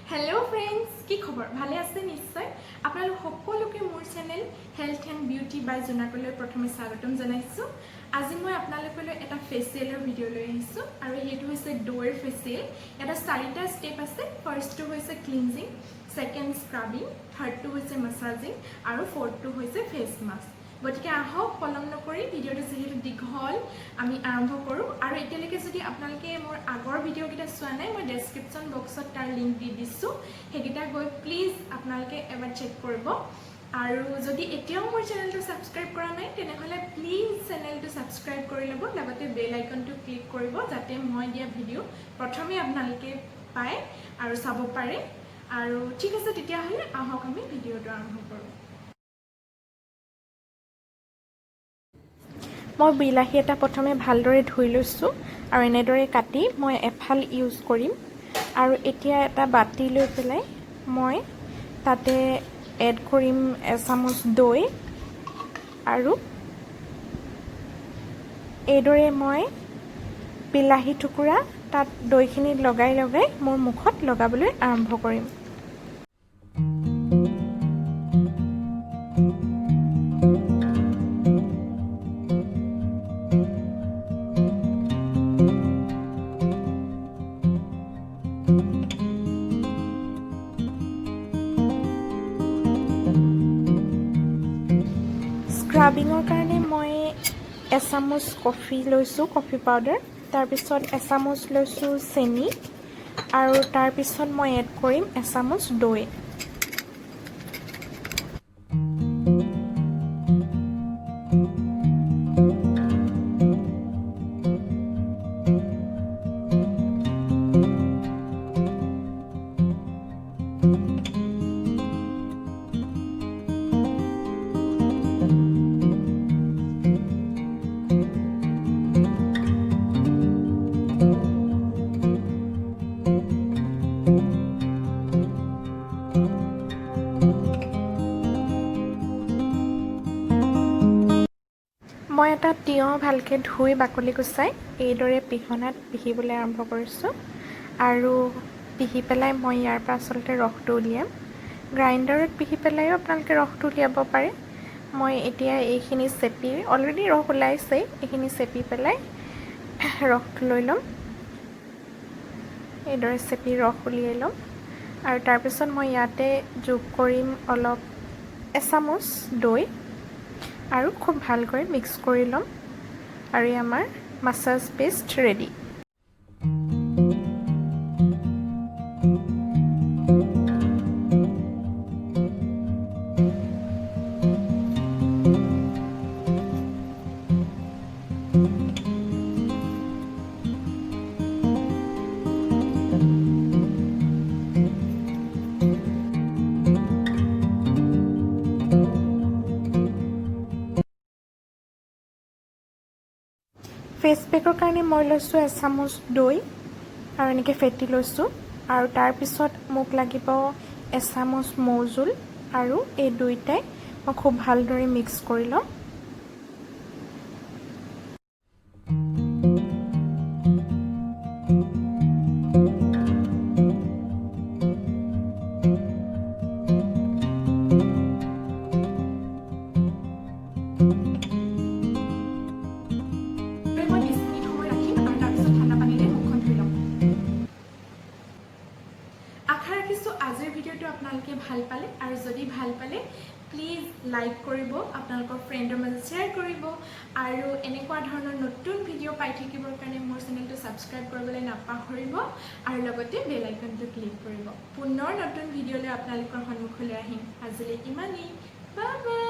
Hello friends, কি খবৰ ভালে আছে নিশ্চয় আপোনালোক সকলোকে মোৰ চেনেল হেলথ এণ্ড বিউটি বাই জুনাকলৈ প্ৰথমে স্বাগতম জনাইছো আজি মই আপোনালোকলৈ এটা ফেচিয়েলৰ ভিডিও লৈ আহিছো আৰু হেতু হৈছে ডোৰ ফেচিয়েল এটা চাৰিটা ষ্টেপ আছে ফাৰ্ষ্টটো হৈছে ক্লিনজিং সেকেন্ড স্ক্ৰাবিং থাৰ্ডটো হৈছে মাসাজিং আৰু ফৰ্থটো হৈছে ফেস মাস্ক গতিকে আহক পলম নকৰি ভিডিওটো যেহেতু দীঘল আমি আৰম্ভ কৰো আৰু এতিয়ালৈকে যদি আপোনালোকে মোৰ আগৰ ভিডিও কিটা চোৱা নাই মই ডেসক্ৰিপচন বক্সত তাৰ লিংক দি দিছো হেকিটা গৈ প্লিজ আপোনালোকে এবাৰ চেক কৰিব আৰু যদি এতিয়াও মোৰ চেনেলটো সাবস্ক্ৰাইব কৰা নাই তেনেহলে প্লিজ চেনেলটো সাবস্ক্ৰাইব কৰি লব লগতে বেল আইকনটো ক্লিক কৰিব যাতে মই দিয়া ভিডিও প্ৰথমে আপোনালোকে পায় আৰু চাব পাৰে আৰু ঠিক আছে তেতিয়া হলে আহক আমি ভিডিওটো আৰম্ভ কৰো মই বিলাহী এটা প্ৰথমে ভালদৰে ধুই লৈছো আৰু এনেদৰে কাটি মই এফাল ইউজ কৰিম আৰু এতিয়া এটা বাটি লৈ পেলাই মই তাতে এড কৰিম এচামুচ দৈ আৰু এইদৰে মই বিলাহী টুকুৰা তাত দৈখিনি লগাই লগাই মোৰ মুখত লগাবলৈ আৰম্ভ কৰিম স্ক্ৰাবিঙৰ কাৰণে মই এচামুচ কফি লৈছো কফি পাউডাৰ তাৰ পিছত এচামুচ লৈছো চেনি আৰু তাৰ পিছত মই এড কৰিম এচামুচ দৈ মই এটা তিয়হ ভালকে ধুই বাকলি গুচাই এইদৰে পিহনাত পিহিবলৈ আৰম্ভ কৰিছো আৰু পিহি পেলাই মই ইয়াৰ পৰা আচলতে ৰসটো উলিয়াম গ্ৰাইণ্ডাৰত পিহি পেলাইও আপোনালোকে ৰসটো উলিয়াব পাৰে মই এতিয়া এইখিনি চেপি অলৰেডি ৰস ওলাইছে এইখিনি চেপি পেলাই ৰসটো লৈ লম এইদৰে চেপি ৰস উলিয়াই লম আৰু তাৰ পিছত মই ইয়াতে যোগ কৰিম অলপ এচামুচ দৈ আৰু খুব ভালকৈ মিক্স কৰি লম আৰু আমাৰ মাসাজ পেষ্ট ৰেডি ফেস পেকৰ কাৰণে মই লৈছো এচামুচ দৈ আৰু এনেকৈ ফেটি লৈছো আৰু তাৰ পিছত মোক লাগিব এচামুচ মৌজোল আৰু এই দুইটাই মই খুব ভালদৰে মিক্স কৰি লম আজিৰ ভিডিওটো আপোনালোকে ভাল পালে আৰু যদি ভাল পালে প্লিজ লাইক কৰিব আপোনালোকৰ ফ্ৰেণ্ডৰ মাজত শ্বেয়াৰ কৰিব আৰু এনেকুৱা ধৰণৰ নতুন ভিডিও পাই থাকিবৰ কাৰণে মোৰ চেনেলটো সাবস্ক্ৰাইব কৰিবলৈ নাপাহৰিব আৰু লগতে বেল আইকনটো ক্লিক কৰিব পুনৰ নতুন ভিডিওলৈ আপোনালোকৰ সন্মুখলৈ আহিম আজিলৈ ইমানেই বাই বাই